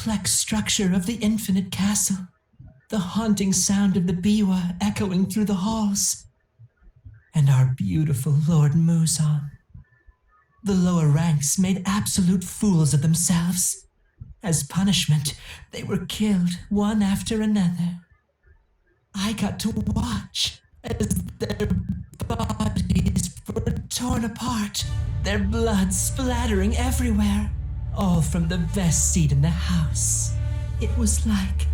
complex structure of the infinite castle, the haunting sound of the biwa echoing through the halls, and our beautiful Lord Muzan. The lower ranks made absolute fools of themselves. As punishment, they were killed one after another. I got to watch as their bodies were torn apart, their blood splattering everywhere, all from the best seat in the house. It was like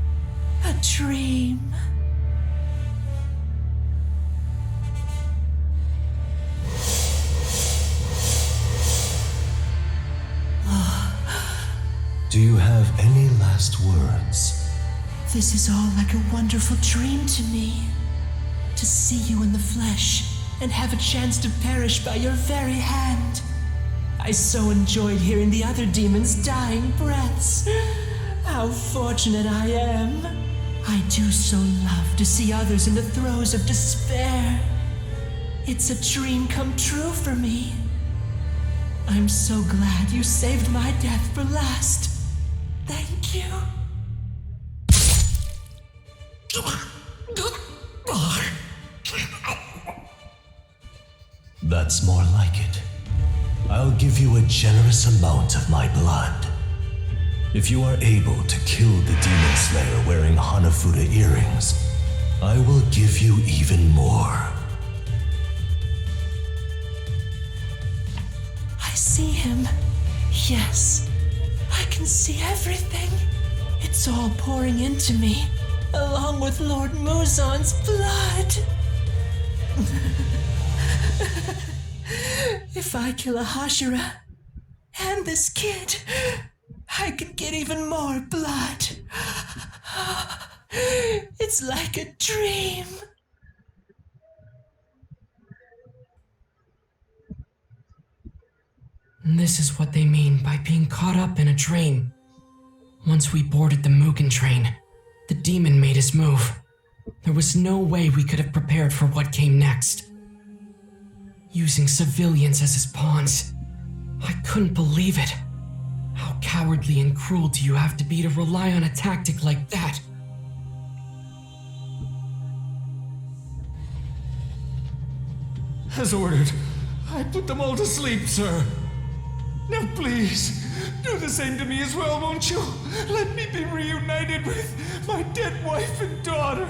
a dream. Do you have any last words? This is all like a wonderful dream to me. To see you in the flesh and have a chance to perish by your very hand. I so enjoyed hearing the other demons' dying breaths. How fortunate I am. I do so love to see others in the throes of despair. It's a dream come true for me. I'm so glad you saved my death for last. Thank you. That's more like it. I'll give you a generous amount of my blood. If you are able to kill the Demon Slayer wearing Hanafuda earrings, I will give you even more. I see him. Yes, I can see everything. It's all pouring into me, along with Lord Muzan's blood. If I kill a Hashira and this kid, I could get even more blood. It's like a dream. This is what they mean by being caught up in a dream. Once we boarded the Mugen train, the demon made his move. There was no way we could have prepared for what came next. Using civilians as his pawns. I couldn't believe it. How cowardly and cruel do you have to be to rely on a tactic like that? As ordered, I put them all to sleep, sir. Now please, do the same to me as well, won't you? Let me be reunited with my dead wife and daughter.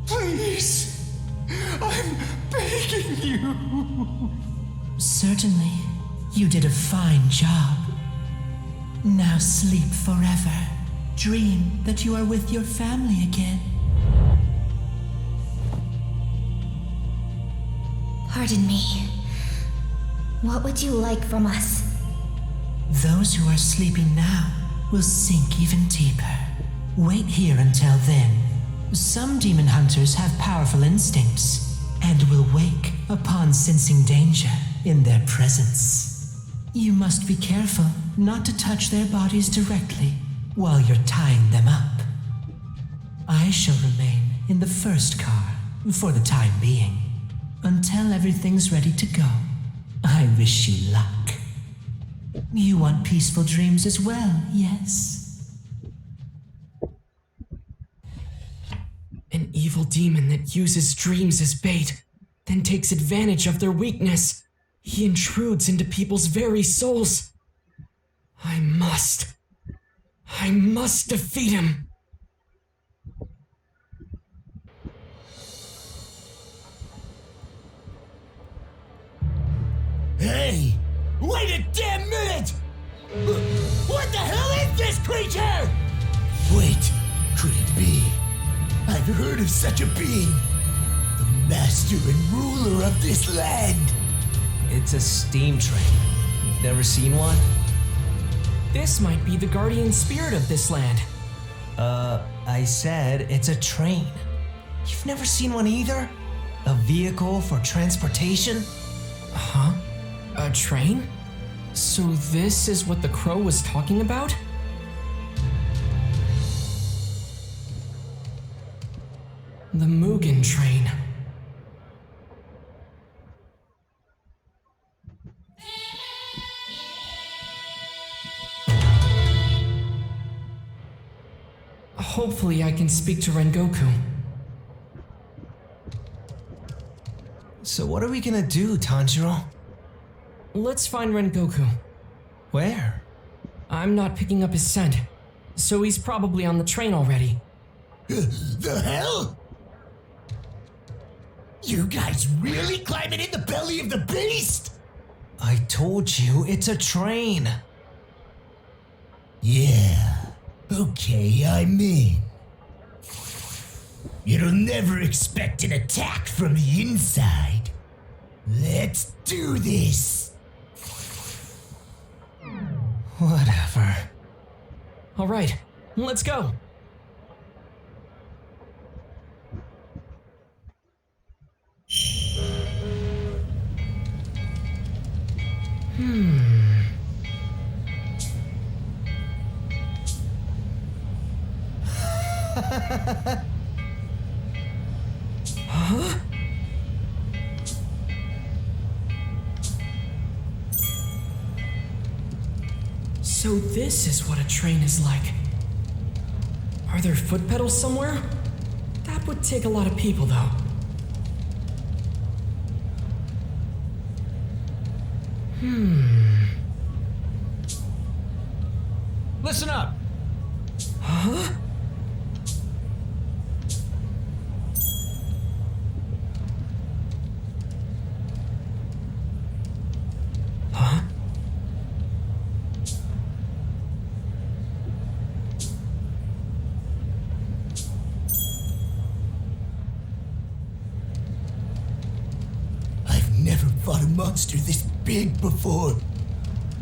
Please, I'm begging you. Certainly, you did a fine job. Now sleep forever. Dream that you are with your family again. Pardon me. What would you like from us? Those who are sleeping now will sink even deeper. Wait here until then. Some demon hunters have powerful instincts and will wake upon sensing danger in their presence. You must be careful not to touch their bodies directly while you're tying them up. I shall remain in the first car for the time being until everything's ready to go. I wish you luck. You want peaceful dreams as well, yes? An evil demon that uses dreams as bait, then takes advantage of their weakness. He intrudes into people's very souls. I must defeat him. Hey! Wait a damn minute! What the hell is this creature? Wait, could it be? I've heard of such a being. The master and ruler of this land. It's a steam train. You've never seen one? This might be the guardian spirit of this land. I said it's a train. You've never seen one either? A vehicle for transportation? Huh? A train? So this is what the crow was talking about? The Mugen train. Hopefully I can speak to Rengoku. So what are we gonna do, Tanjiro? Let's find Rengoku. Where? I'm not picking up his scent, so he's probably on the train already. The hell? You guys really climbing in the belly of the beast? I told you, it's a train. Yeah, okay, I'm in. You'll never expect an attack from the inside. Let's do this. Whatever. All right, let's go. Huh? So this is what a train is like. Are there foot pedals somewhere? That would take a lot of people, though. Listen up! Huh? Huh? I've never fought a monster this big before.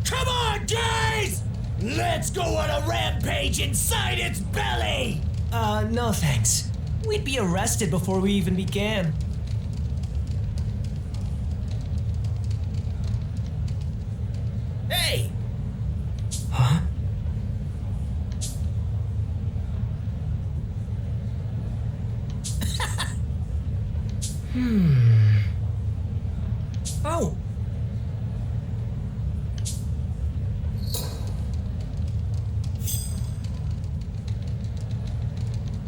Come on, guys! Let's go on a rampage inside its belly! No thanks. We'd be arrested before we even began. Hey! Huh? Oh!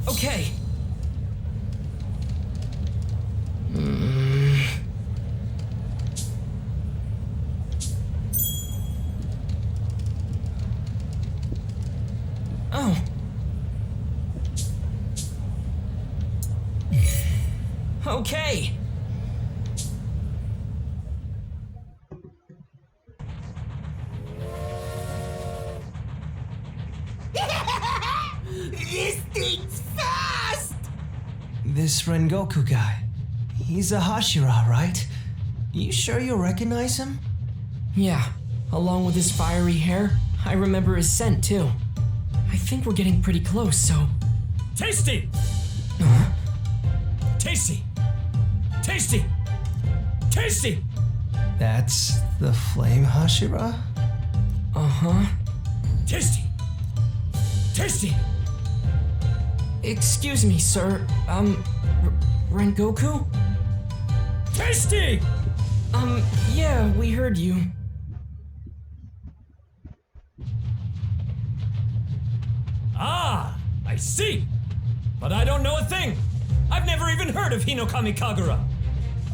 Okay. Oh. Okay. This thing's fast! This Rengoku guy. He's a Hashira, right? You sure you'll recognize him? Yeah, along with his fiery hair, I remember his scent too. I think we're getting pretty close, so... Tasty! Huh? Tasty! Tasty! Tasty! That's the Flame Hashira? Uh-huh. Tasty! Tasty! Excuse me, sir. Rengoku? Tasty! Yeah, we heard you. Ah, I see. But I don't know a thing. I've never even heard of Hinokami Kagura.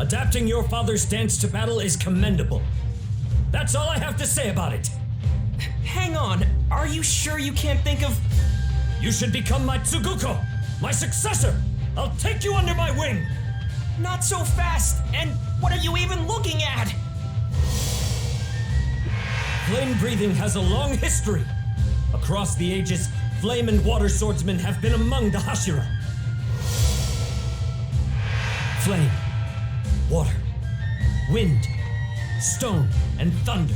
Adapting your father's dance to battle is commendable. That's all I have to say about it. Hang on, are you sure you can't think of... You should become my Tsuguko, my successor. I'll take you under my wing. Not so fast! And what are you even looking at? Flame breathing has a long history. Across the ages, flame and water swordsmen have been among the Hashira. Flame, water, wind, stone, and thunder.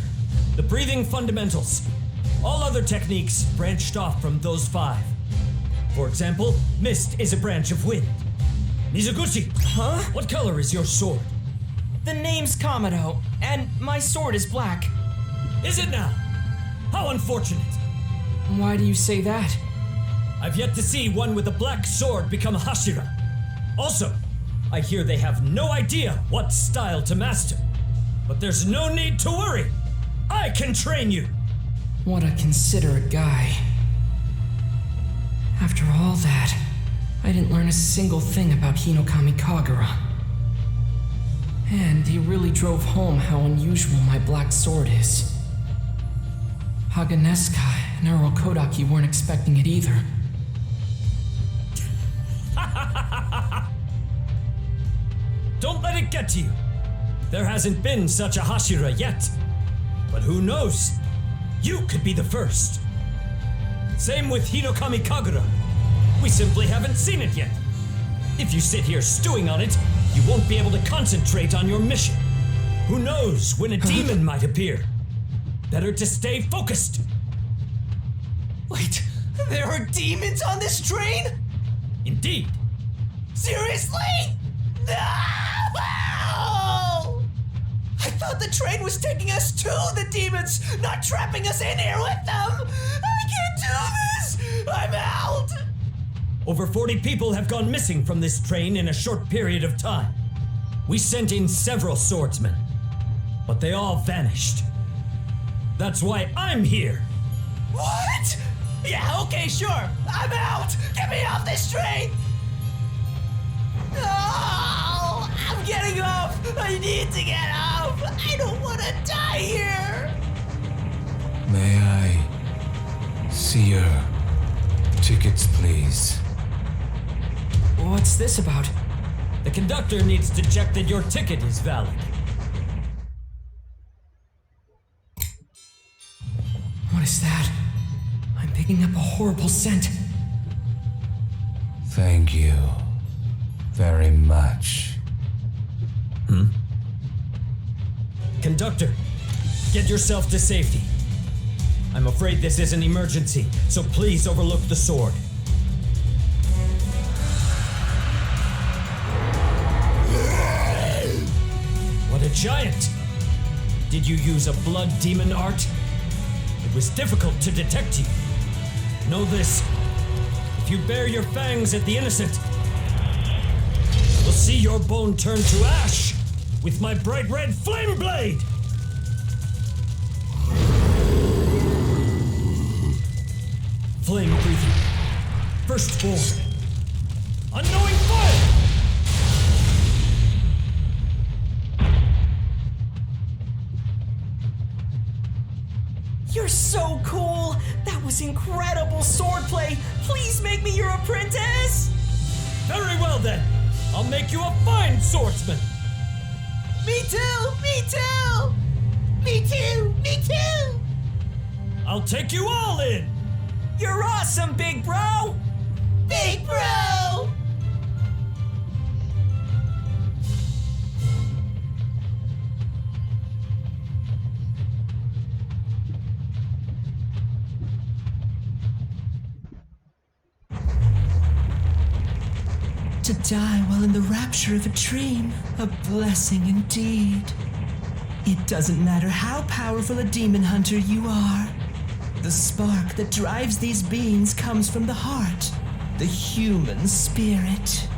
The breathing fundamentals. All other techniques branched off from those five. For example, mist is a branch of wind. Mizuguchi! Huh? What color is your sword? The name's Kamado, and my sword is black. Is it now? How unfortunate! Why do you say that? I've yet to see one with a black sword become a Hashira. Also, I hear they have no idea what style to master. But there's no need to worry. I can train you. What a considerate guy. After all that, I didn't learn a single thing about Hinokami Kagura. And he really drove home how unusual my black sword is. Haganeska and Urokodaki weren't expecting it either. Don't let it get to you. There hasn't been such a Hashira yet. But who knows? You could be the first. Same with Hinokami Kagura. We simply haven't seen it yet. If you sit here stewing on it, you won't be able to concentrate on your mission. Who knows when a demon might appear? Better to stay focused. Wait, there are demons on this train? Indeed. Seriously? No! I thought the train was taking us to the demons, not trapping us in here with them! I can't do this! I'm out! Over 40 people have gone missing from this train in a short period of time. We sent in several swordsmen, but they all vanished. That's why I'm here. What? Yeah, okay, sure. I'm out! Get me off this train! Oh, I'm getting off! I need to get off! I don't want to die here! May I see your tickets, please? What's this about? The conductor needs to check that your ticket is valid. What is that? I'm picking up a horrible scent. Thank you very much. Conductor, get yourself to safety. I'm afraid this is an emergency, so please overlook the sword. What a giant! Did you use a blood demon art? It was difficult to detect you. Know this. If you bare your fangs at the innocent, I will see your bone turn to ash with my bright red flame blade! Flame breathing. Firstborn. Unknowing fire! You're so cool! That was incredible swordplay! Please make me your apprentice! Very well then. I'll make you a fine swordsman. Me too! Me too! Me too! Me too! I'll take you all in. You're awesome, big bro! Big bro! To die while in the rapture of a dream, a blessing indeed. It doesn't matter how powerful a demon hunter you are. The spark that drives these beings comes from the heart, the human spirit.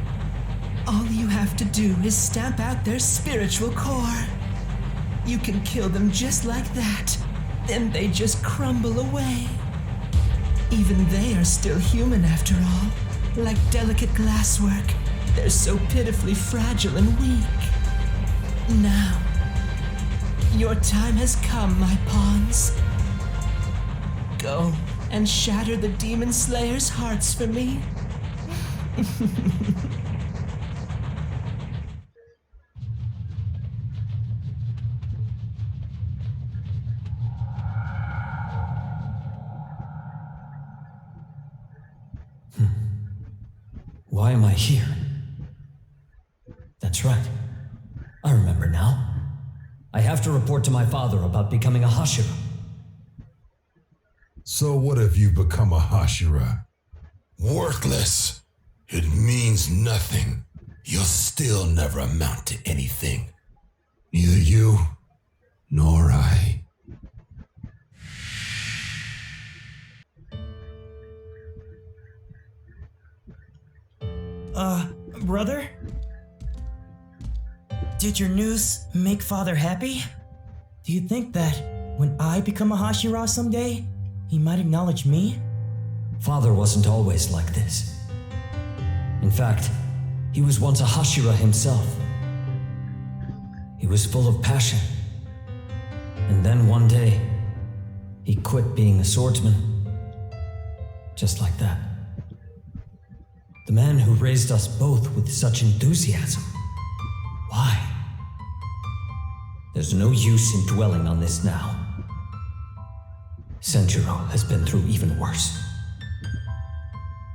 All you have to do is stamp out their spiritual core. You can kill them just like that, then they just crumble away. Even they are still human after all, like delicate glasswork. They're so pitifully fragile and weak. Now, your time has come, my pawns. Go and shatter the demon slayers' hearts for me. Why am I here? That's right. I remember now. I have to report to my father about becoming a Hashira. So what if you become a Hashira? Worthless. It means nothing. You'll still never amount to anything. Neither you, nor I. Brother? Did your news make Father happy? Do you think that when I become a Hashira someday, he might acknowledge me? Father wasn't always like this. In fact, he was once a Hashira himself. He was full of passion. And then one day, he quit being a swordsman. Just like that. The man who raised us both with such enthusiasm. Why? There's no use in dwelling on this now. Tanjiro has been through even worse.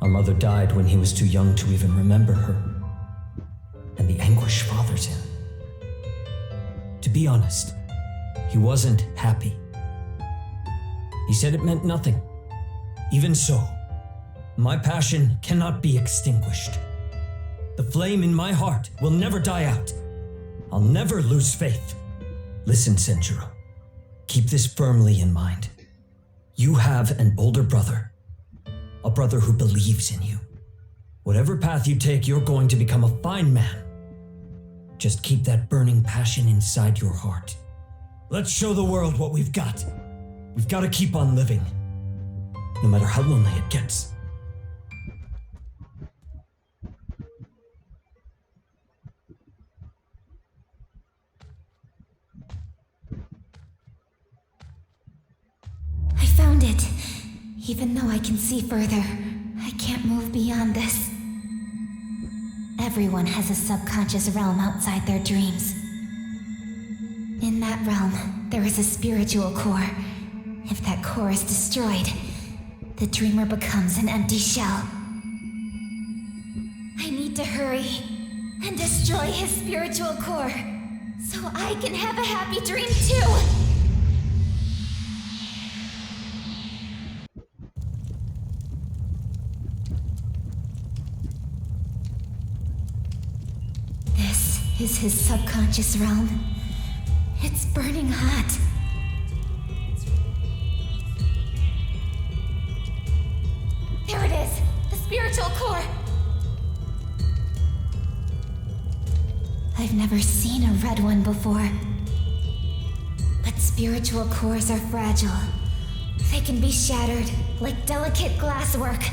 Our mother died when he was too young to even remember her. And the anguish Father's in. To be honest, he wasn't happy. He said it meant nothing. Even so, my passion cannot be extinguished. The flame in my heart will never die out. I'll never lose faith. Listen, Tanjiro. Keep this firmly in mind. You have an older brother. A brother who believes in you. Whatever path you take, you're going to become a fine man. Just keep that burning passion inside your heart. Let's show the world what we've got. We've got to keep on living. No matter how lonely it gets. I found it. Even though I can see further, I can't move beyond this. Everyone has a subconscious realm outside their dreams. In that realm, there is a spiritual core. If that core is destroyed, the dreamer becomes an empty shell. I need to hurry and destroy his spiritual core, so I can have a happy dream too! This is his subconscious realm. It's burning hot. There it is! The spiritual core! I've never seen a red one before. But spiritual cores are fragile. They can be shattered like delicate glasswork.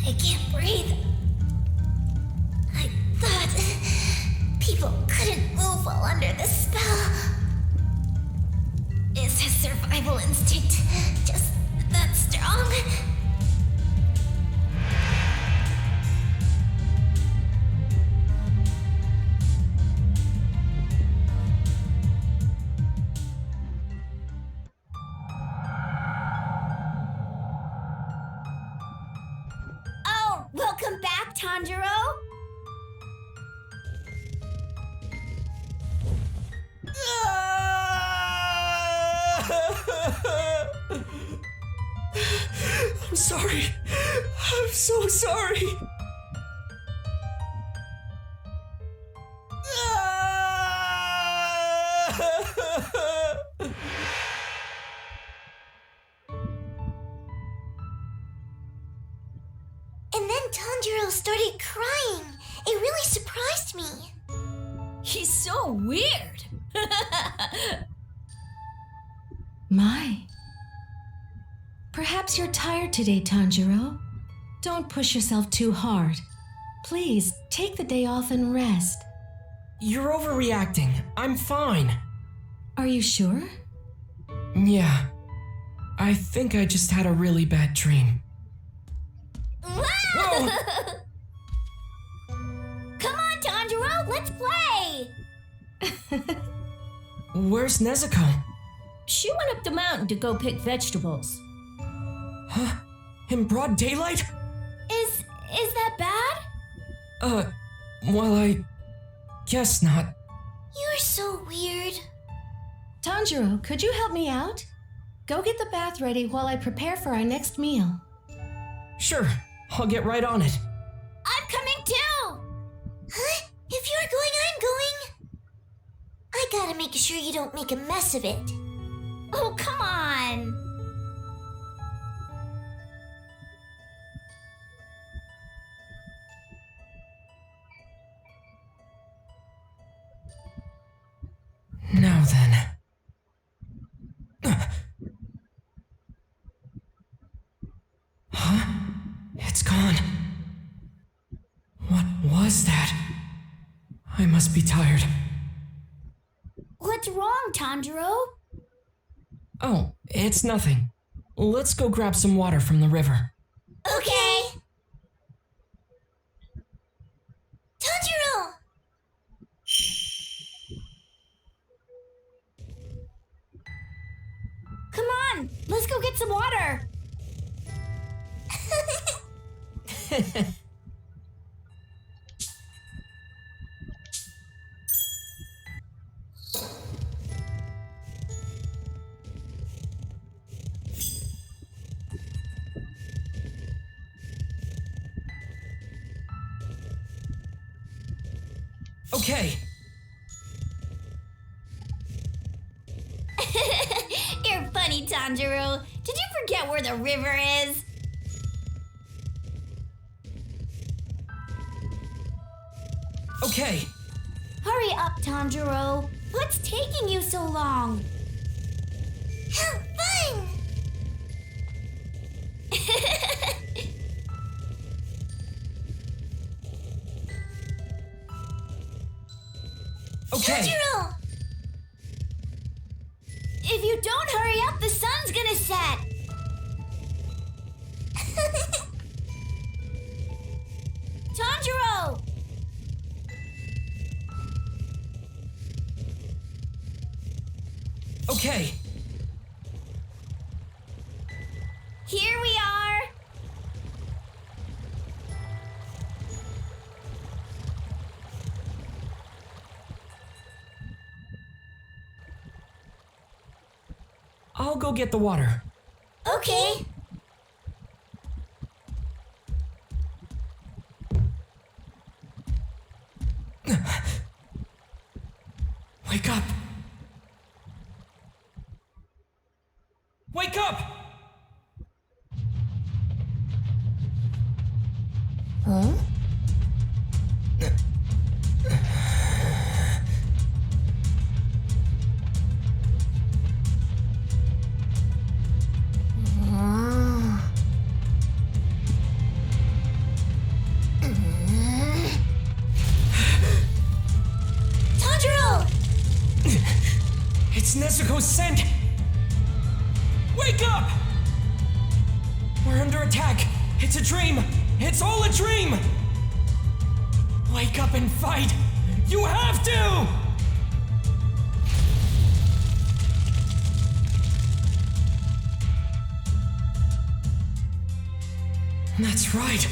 I can't breathe. I thought people couldn't move while under the spell. Is his survival instinct just that strong? Oh, welcome back, Tanjiro. I'm sorry. I'm so sorry. And then Tanjiro started crying. It really surprised me. He's so weird. My. Perhaps you're tired today, Tanjiro. Don't push yourself too hard. Please, take the day off and rest. You're overreacting. I'm fine. Are you sure? Yeah. I think I just had a really bad dream. Whoa! Come on, Tanjiro, let's play! Where's Nezuko? She went up the mountain to go pick vegetables. Huh? In broad daylight? Is that bad? Well, I guess not. You're so weird. Tanjiro, could you help me out? Go get the bath ready while I prepare for our next meal. Sure, I'll get right on it. I'm coming too! Huh? If you're going, I'm going. I gotta make sure you don't make a mess of it. Oh, come on! Now then. Huh? It's gone. What was that? I must be tired. What's wrong, Tanjiro? Oh, it's nothing. Let's go grab some water from the river. Okay. Tanjiro! Come on, let's go get some water. Okay. You're funny, Tanjiro. Did you forget where the river is? Okay. Hurry up, Tanjiro. What's taking you so long? Have fun! Okay. Tanjiro! If you don't hurry up, the sun's gonna set! Tanjiro! Okay. Here we are! I'll go get the water. Okay. Wake up! Wake up! Huh? Tanjiro! It's Nezuko's scent! Wake up! We're under attack! It's a dream! It's all a dream! Wake up and fight! You have to! That's right.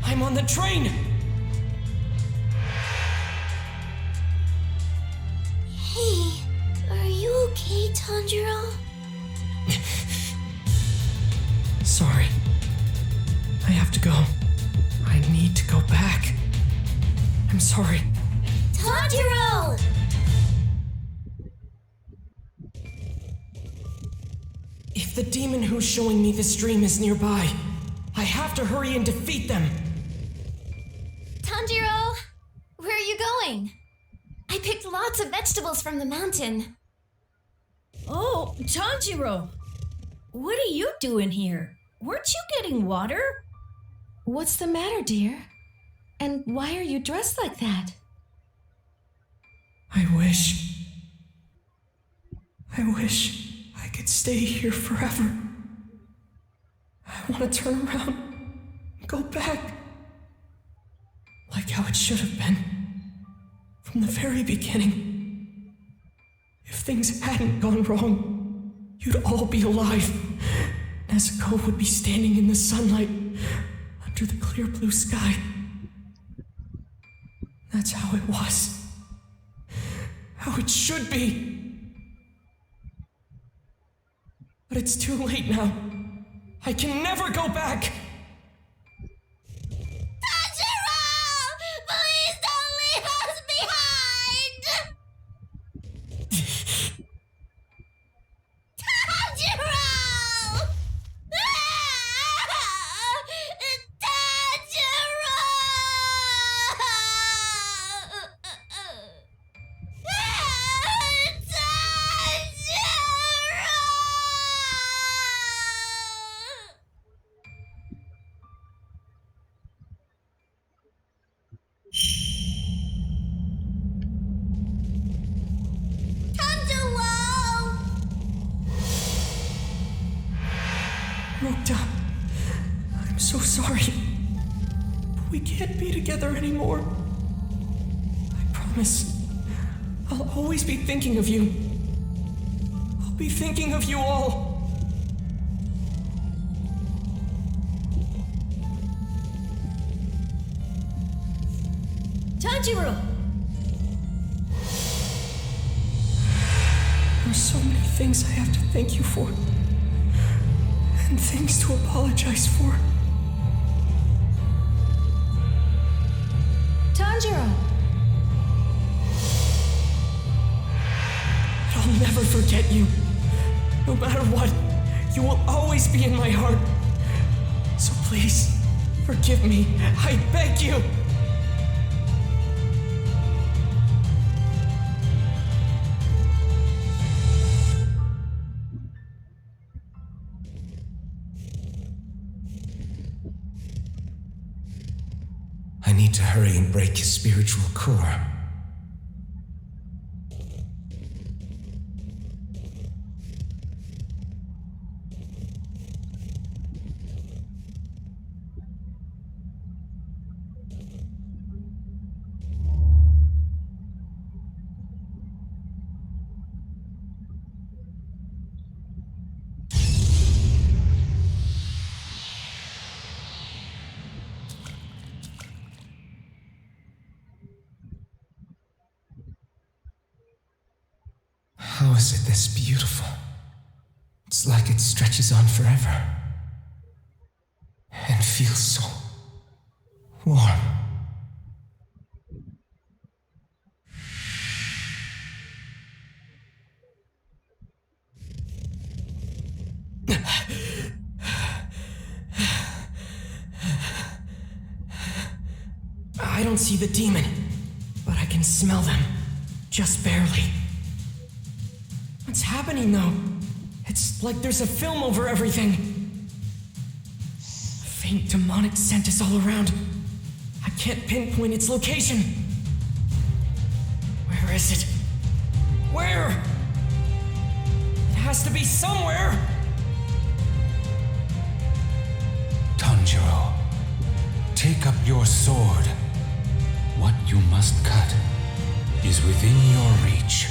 I'm on the train! Hey, are you okay, Tanjiro? Sorry. I have to go. I need to go back. I'm sorry. Tanjiro! If the demon who's showing me this dream is nearby, I have to hurry and defeat them. Tanjiro, where are you going? I picked lots of vegetables from the mountain. Oh, Tanjiro! What are you doing here? Weren't you getting water? What's the matter, dear? And why are you dressed like that? I wish I could stay here forever. I want to turn around and go back. Like how it should have been. From the very beginning. If things hadn't gone wrong, you'd all be alive. Nezuko would be standing in the sunlight under the clear blue sky. That's how it was. How it should be. But it's too late now. I can never go back! Tanjiro! Please don't leave us behind! Tanjiro! Tanjiro! broke down. I'm so sorry. But we can't be together anymore. I promise. I'll always be thinking of you. I'll be thinking of you all. Tanjiro! There's so many things I have to thank you for. And things to apologize for. Tanjiro! I'll never forget you. No matter what, you will always be in my heart. So please, forgive me. I beg you. I need to hurry and break his spiritual core. How is it this beautiful? It's like it stretches on forever. And feels so warm. I don't see the demon, but I can smell them. Just barely. What's happening though? It's like there's a film over everything. A faint demonic scent is all around. I can't pinpoint its location. Where is it? Where? It has to be somewhere! Tanjiro, take up your sword. What you must cut is within your reach.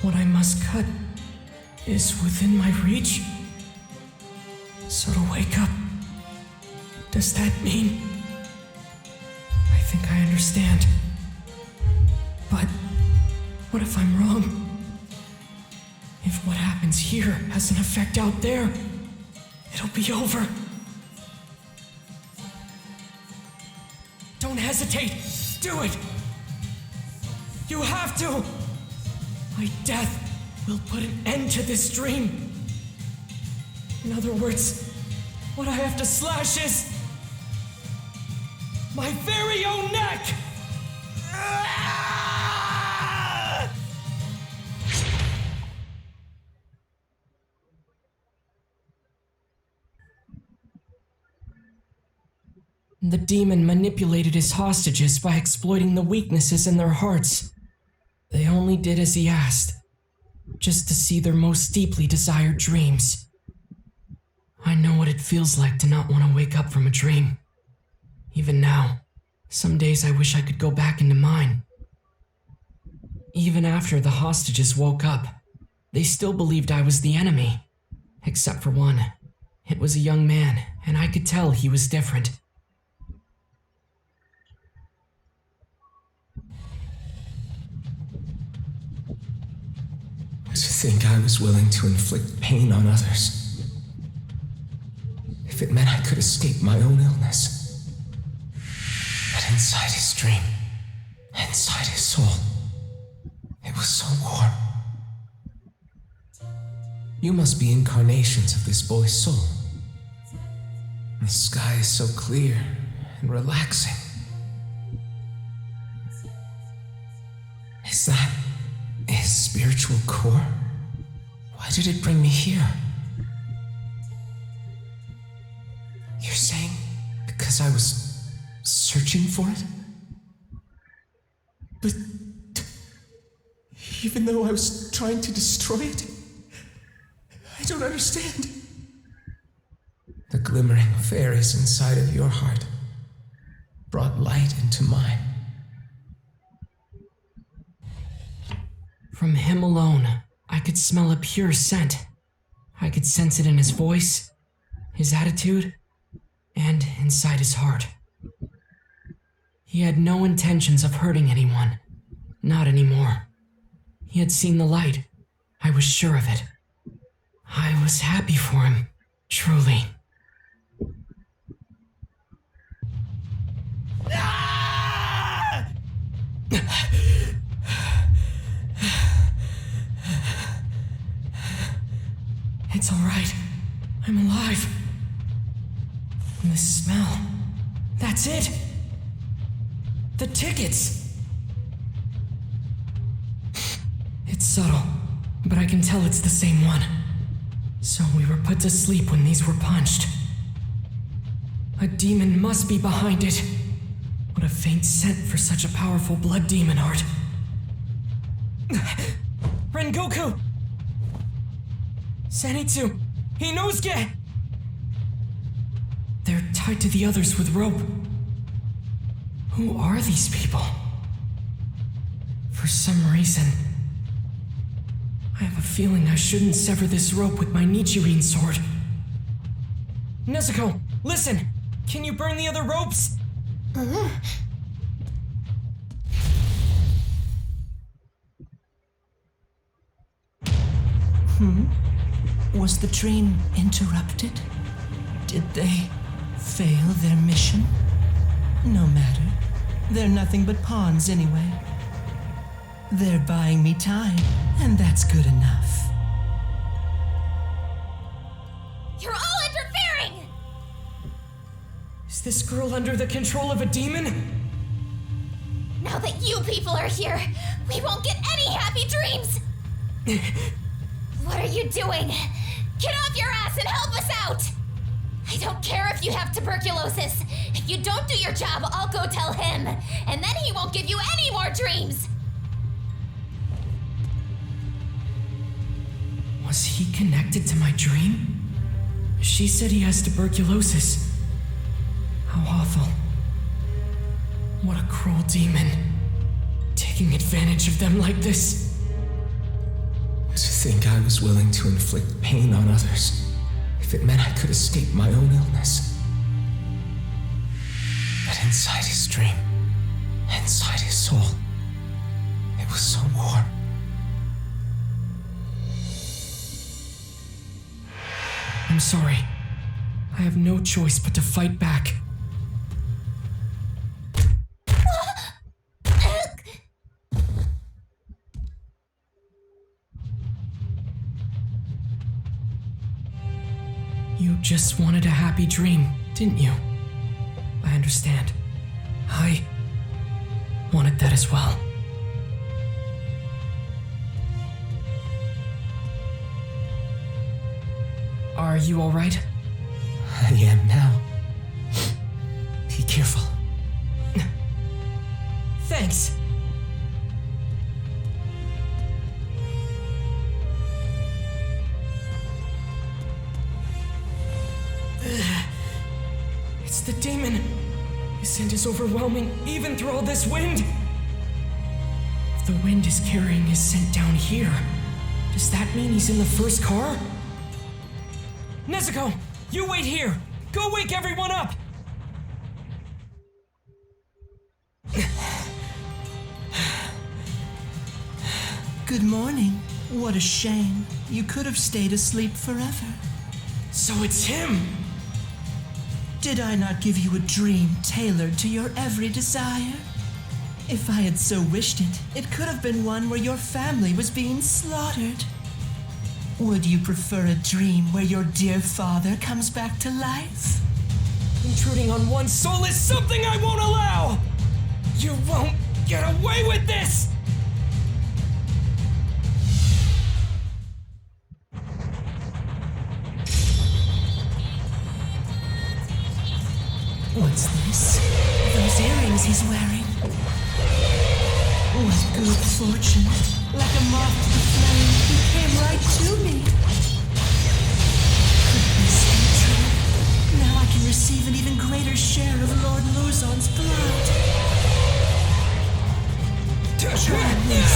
What I must cut is within my reach? So to wake up, does that mean? I think I understand. But what if I'm wrong? If what happens here has an effect out there, it'll be over. Don't hesitate! Do it! You have to! My death will put an end to this dream. In other words, what I have to slash is my very own neck! The demon manipulated his hostages by exploiting the weaknesses in their hearts. They only did as he asked, just to see their most deeply desired dreams. I know what it feels like to not want to wake up from a dream. Even now, some days I wish I could go back into mine. Even after the hostages woke up, they still believed I was the enemy. Except for one. It was a young man, and I could tell he was different. To think I was willing to inflict pain on others. If it meant I could escape my own illness. But inside his dream, inside his soul, it was so warm. You must be incarnations of this boy's soul. The sky is so clear and relaxing. Is that his spiritual core? Why did it bring me here? You're saying because I was searching for it? But even though I was trying to destroy it? I don't understand. The glimmering fairies inside of your heart brought light into mine. From him alone, I could smell a pure scent. I could sense it in his voice, his attitude, and inside his heart. He had no intentions of hurting anyone. Not anymore. He had seen the light. I was sure of it. I was happy for him, truly. It's all right. I'm alive. And the smell. That's it. The tickets. It's subtle, but I can tell it's the same one. So we were put to sleep when these were punched. A demon must be behind it. What a faint scent for such a powerful blood demon art. Rengoku! Zenitsu! Inosuke! They're tied to the others with rope. Who are these people? For some reason, I have a feeling I shouldn't sever this rope with my Nichirin sword. Nezuko, listen! Can you burn the other ropes? Was the dream interrupted? Did they fail their mission? No matter. They're nothing but pawns anyway. They're buying me time, and that's good enough. You're all interfering! Is this girl under the control of a demon? Now that you people are here, we won't get any happy dreams! What are you doing? Get off your ass and help us out! I don't care if you have tuberculosis. If you don't do your job, I'll go tell him. And then he won't give you any more dreams! Was he connected to my dream? She said he has tuberculosis. How awful. What a cruel demon. Taking advantage of them like this. To think I was willing to inflict pain on others if it meant I could escape my own illness. But inside his dream, inside his soul, it was so warm. I'm sorry. I have no choice but to fight back. You just wanted a happy dream, didn't you? I understand. I wanted that as well. Are you all right? I am now. Be careful. Thanks. It's the demon. His scent is overwhelming, even through all this wind. If the wind is carrying his scent down here, does that mean he's in the first car? Nezuko, you wait here. Go wake everyone up. Good morning. What a shame. You could have stayed asleep forever. So it's him. Did I not give you a dream tailored to your every desire? If I had so wished it, it could have been one where your family was being slaughtered. Would you prefer a dream where your dear father comes back to life? Intruding on one's soul is something I won't allow! You won't get away with this! What's this? Those earrings he's wearing. What good fortune. Like a moth to the flame, he came right to me. Could this be true? Now I can receive an even greater share of Lord Luzon's blood. Try this.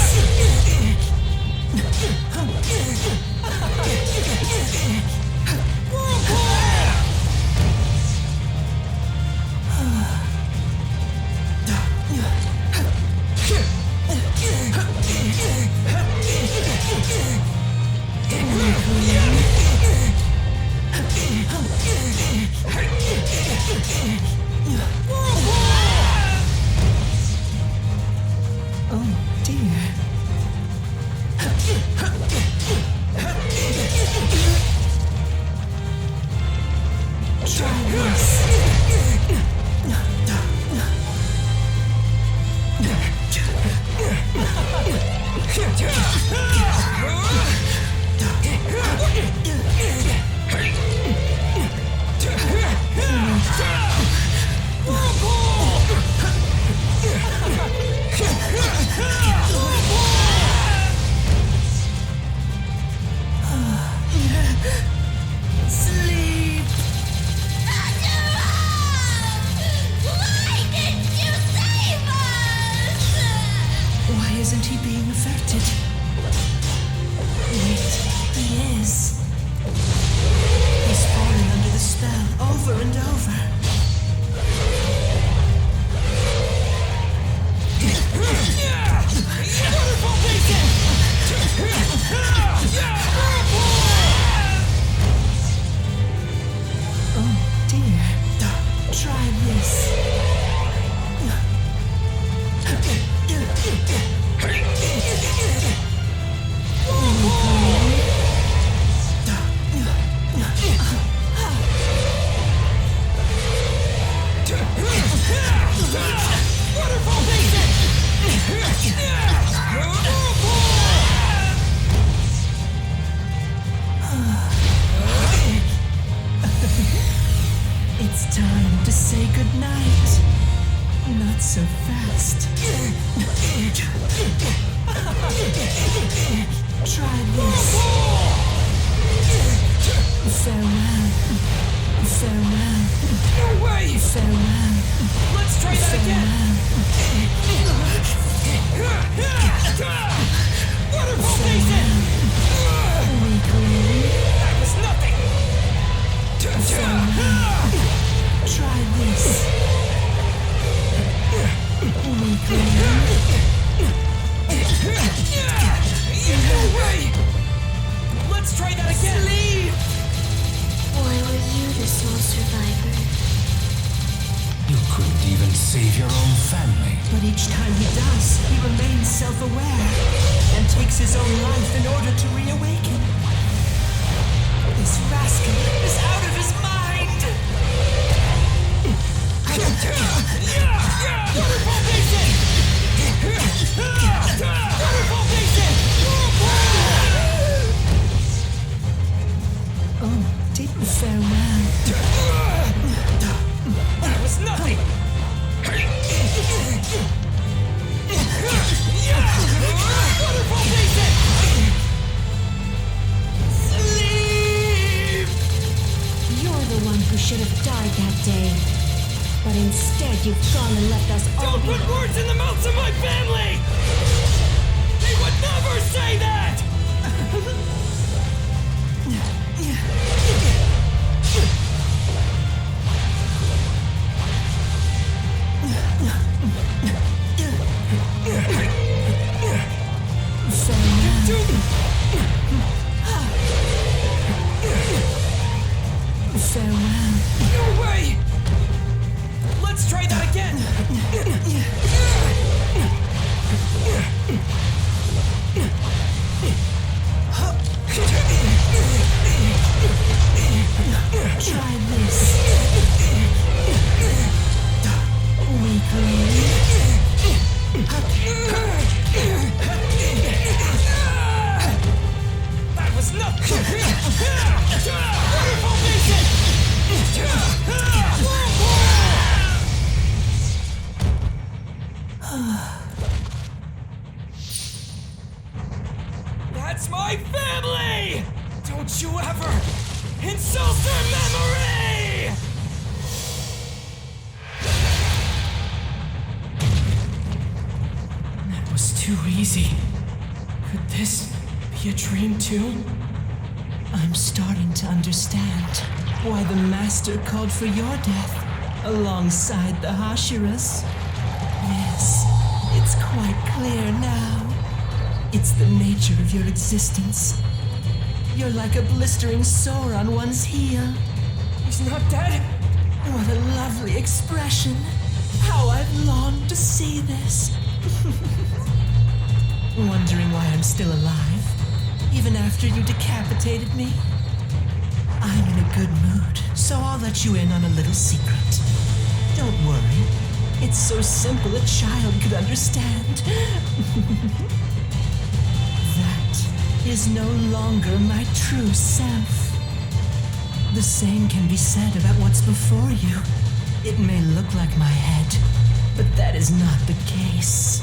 Oh dear. Try this. Sleep. Why didn't you save us? Why isn't he being affected? Wait, he is. He's falling under the spell over and over. Oh dear. Try this. It's time to say goodnight. Not so fast. Try this. Farewell. Farewell. No way! Farewell. Let's try that again! Waterfall Basin! That was nothing! Try this. No way! Let's try that again! Sleep. Why were you the sole survivor? You couldn't even save your own family. But each time he does, he remains self-aware and takes his own life in order to reawaken. This rascal is out of his mind! Waterfall Basin! Waterfall Basin! Oh, deep farewell. That was nothing! Waterfall Basin! Sleep! You're the one who should have died that day. But instead, you've gone and left us all Don't put words in the mouths of my family! They would never say that! Farewell. No way! Let's try that again! Try this. Weakling. That was nothing! Waterfall Basin! crazy. Could this be a dream too? I'm starting to understand why the Master called for your death alongside the Hashiras. Yes, it's quite clear now. It's the nature of your existence. You're like a blistering sore on one's heel. He's not dead? What a lovely expression. How I've longed to see this. Wondering why I'm still alive, even after you decapitated me? I'm in a good mood, so I'll let you in on a little secret. Don't worry, it's so simple a child could understand. That is no longer my true self. The same can be said about what's before you. It may look like my head, but that is not the case.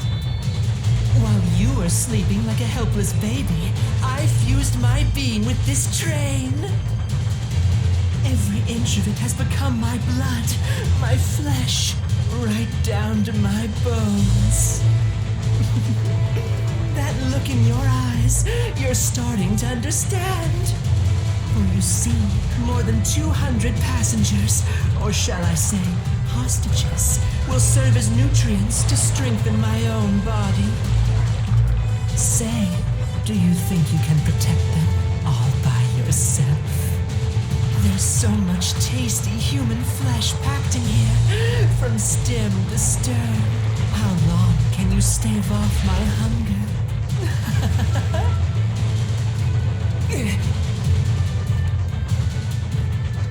While you were sleeping like a helpless baby, I fused my being with this train. Every inch of it has become my blood, my flesh, right down to my bones. That look in your eyes, you're starting to understand. For you see, more than 200 passengers, or shall I say, hostages, will serve as nutrients to strengthen my own body. Say, do you think you can protect them all by yourself? There's so much tasty human flesh packed in here, from stem to stern. How long can you stave off my hunger?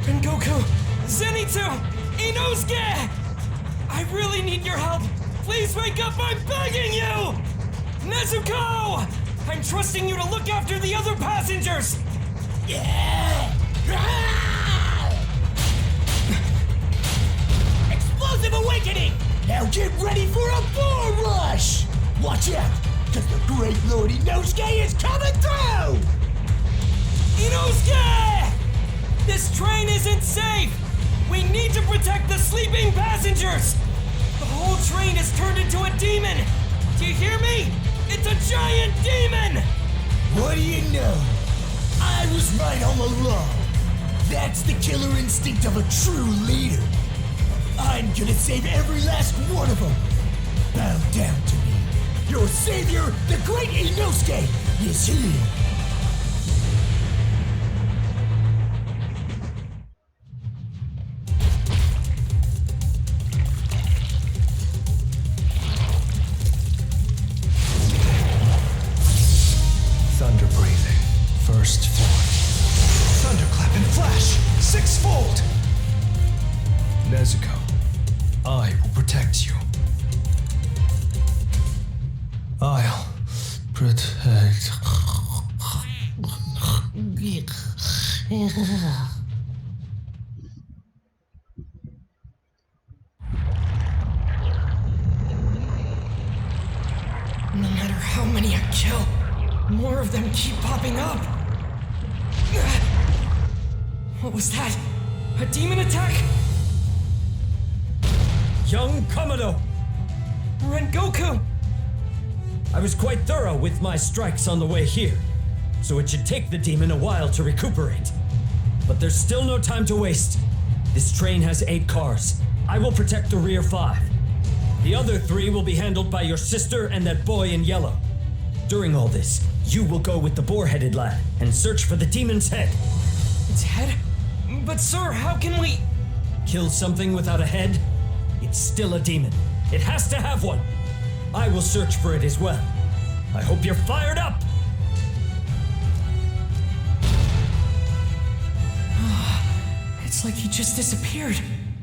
Rengoku! Zenitsu! Inosuke! I really need your help! Please wake up, I'm begging you! Nezuko! I'm trusting you to look after the other passengers! Yeah! Explosive awakening! Now get ready for a bull rush! Watch out, because the great Lord Inosuke is coming through! Inosuke! This train isn't safe! We need to protect the sleeping passengers! The whole train has turned into a demon! Do you hear me? It's a giant demon! What do you know? I was right all along. That's the killer instinct of a true leader. I'm gonna save every last one of them. Bow down to me. Your savior, the great Inosuke, is here. Thunder breathing, first form. Thunderclap and flash, sixfold! Nezuko, I will protect you. I'll protect. No matter how many I kill, more of them keep popping up. What was that? A demon attack? Young Komodo! Rengoku! I was quite thorough with my strikes on the way here, so it should take the demon a while to recuperate. But there's still no time to waste. This train has 8 cars. I will protect the rear 5. The other 3 will be handled by your sister and that boy in yellow. During all this, you will go with the boar-headed lad and search for the demon's head. Its head? But sir, how can we... Kill something without a head? It's still a demon. It has to have one. I will search for it as well. I hope you're fired up! It's like he just disappeared.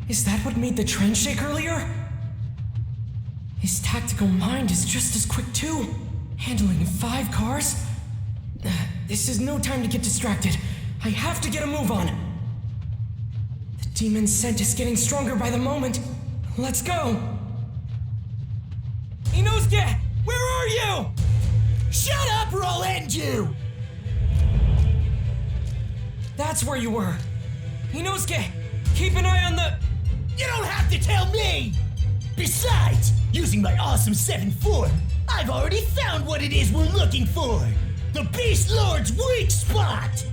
Is that what made the train shake earlier? His tactical mind is just as quick too. Handling 5 cars? This is no time to get distracted. I have to get a move on. The demon's scent is getting stronger by the moment. Let's go! Inosuke! Where are you? Shut up or I'll end you! That's where you were. Inosuke, keep an eye on the... You don't have to tell me! Besides, using my awesome 7 form, I've already found what it is we're looking for! The Beast Lord's weak spot!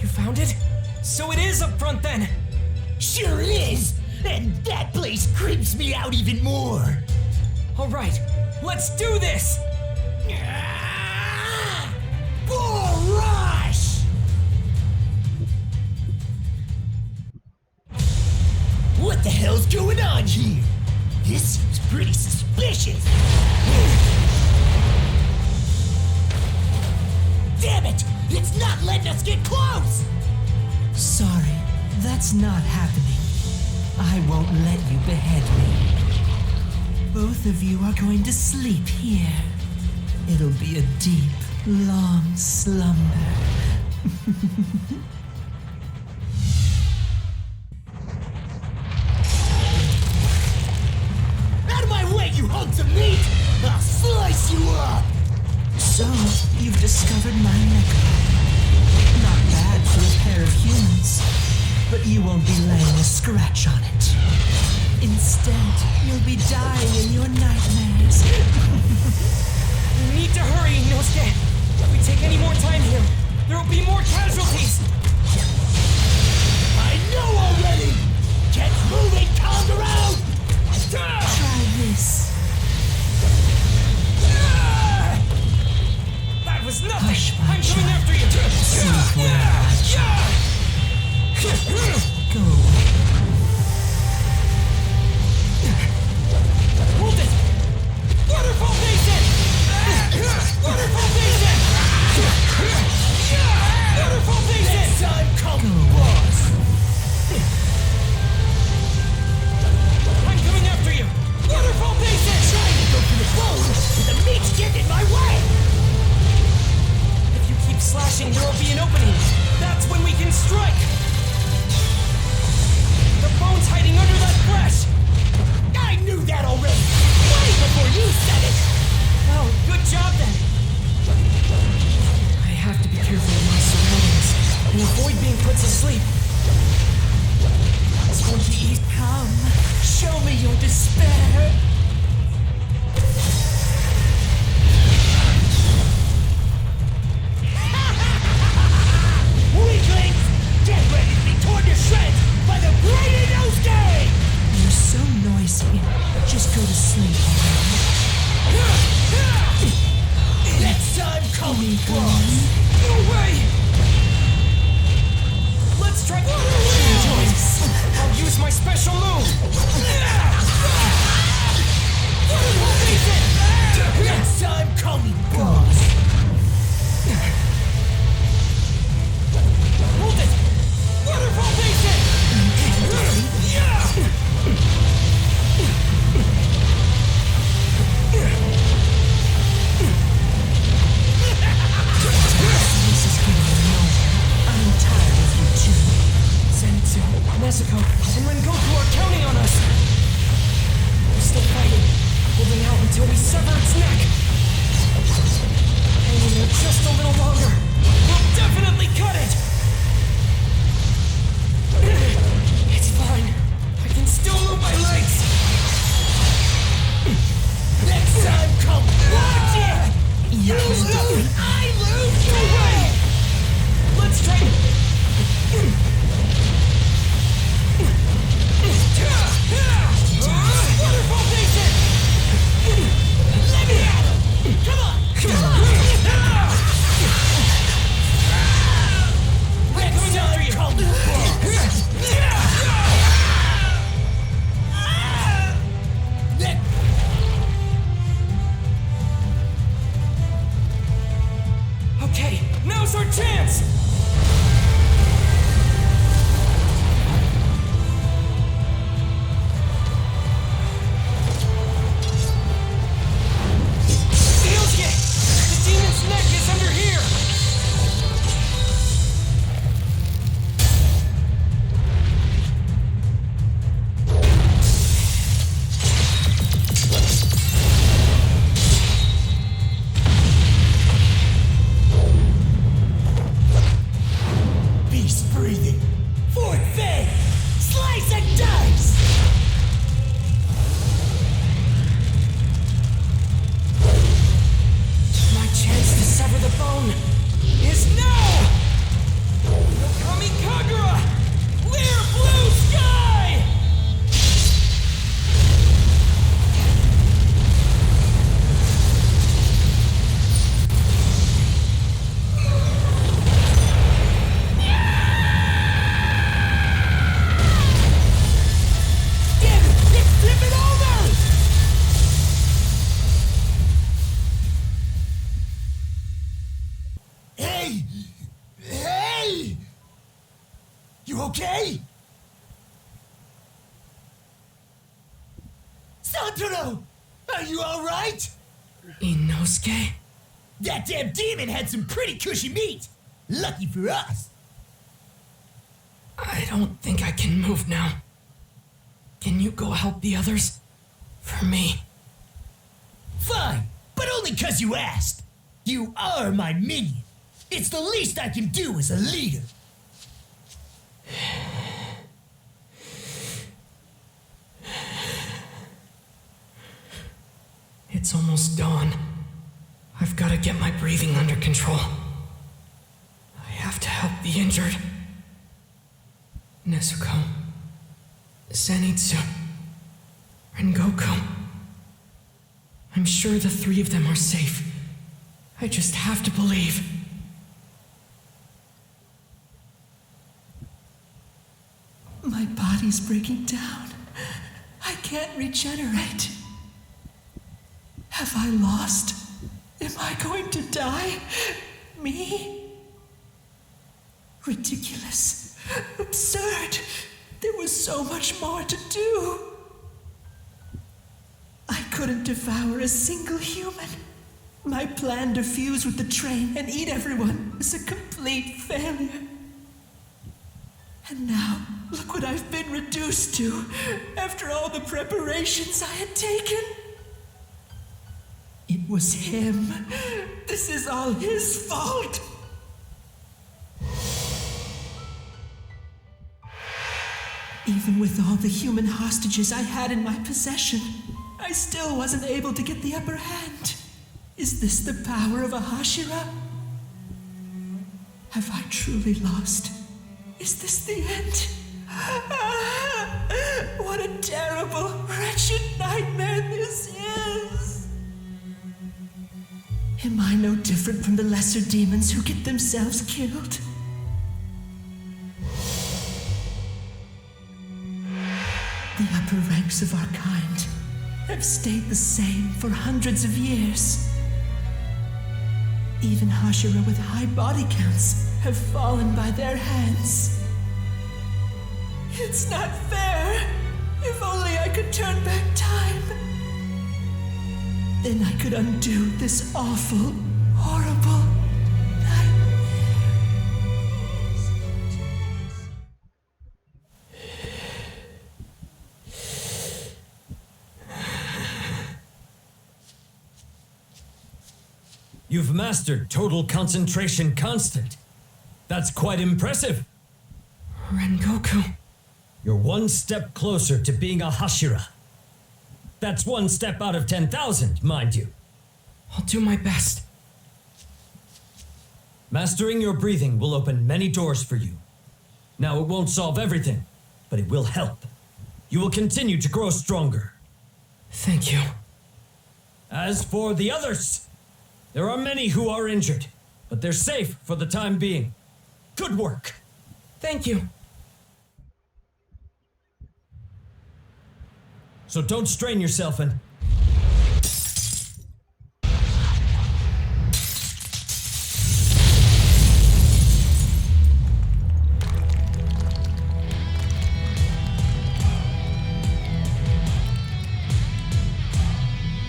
You found it? So it is up front then! Sure it is! And that place creeps me out even more! Alright, let's do this! Bull Rush! What the hell's going on here? This seems pretty suspicious. Damn it! It's not letting us get close! Sorry, that's not happening. I won't let you behead me. Both of you are going to sleep here. It'll be a deep, long slumber. Out of my way, you hunks of meat! I'll slice you up! So, you've discovered my necklace. Not bad for a pair of humans, but you won't be laying a scratch on it. Instead, you'll be dying in your nightmares. We need to hurry, Inosuke. If we take any more time here, there will be more casualties. I know already! Get moving, Tanjiro! Try this. That was nothing! Hush, my I'm coming child. after you! Sleep well, my child. Go away. Hold it! Waterfall Basin! Waterfall Basin! Waterfall Basin! Next time, come boss! I'm coming after you! Waterfall Basin! Trying to go for the phone, but the meat's getting in my way! If you keep slashing, there will be an opening. That's when we can strike! The bone's hiding under that flesh! I knew that already! Way before you said it! Well, good job then! I have to be careful of my surroundings and avoid being put to sleep. It's going to be easy. Come, show me your despair. Weaklings! Get ready to be torn to shreds by the great Inosuke! You're so noisy. Just go to sleep. Next time, come boss! No way! Let's try I'll use my special move! Next time, call me boss! Hold it! Waterfall Basin! This is getting nowhere. I'm tired of you two. Zenitsu, Nezuko, and Rengoku are counting on us! We're still fighting, holding out until we sever its neck! Hanging there just a little longer, we'll definitely cut it! It's fine. I can still move my legs! Next time, come watch it! You lose, I lose! No way! Let's try Waterfall Basin! Let me at him! Come on! Come on! Next time, come boss! okay? Santoro! Are you alright? Inosuke? That damn demon had some pretty cushy meat! Lucky for us! I don't think I can move now. Can you go help the others? For me. Fine, but only 'cause you asked. You are my minion. It's the least I can do as a leader. It's almost dawn. I've got to get my breathing under control. I have to help the injured. Nezuko, Zenitsu, Rengoku. I'm sure the three of them are safe. I just have to believe. My body's breaking down. I can't regenerate. Have I lost? Am I going to die? Me? Ridiculous. Absurd. There was so much more to do. I couldn't devour a single human. My plan to fuse with the train and eat everyone was a complete failure. And now, look what I've been reduced to after all the preparations I had taken. It was him. This is all his fault. Even with all the human hostages I had in my possession, I still wasn't able to get the upper hand. Is this the power of a Hashira? Have I truly lost? Is this the end? What a terrible, wretched nightmare this is! Am I no different from the lesser demons who get themselves killed? The upper ranks of our kind have stayed the same for hundreds of years. Even Hashira with high body counts have fallen by their hands. It's not fair! If only I could turn back time. Then I could undo this awful, horrible You've mastered total concentration constant. That's quite impressive. Rengoku. You're one step closer to being a Hashira. That's one step out of 10,000, mind you. I'll do my best. Mastering your breathing will open many doors for you. Now, it won't solve everything, but it will help. You will continue to grow stronger. Thank you. As for the others, there are many who are injured, but they're safe for the time being. Good work. Thank you. So don't strain yourself and...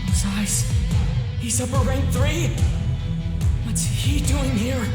Those eyes. He's upper rank 3? What's he doing here?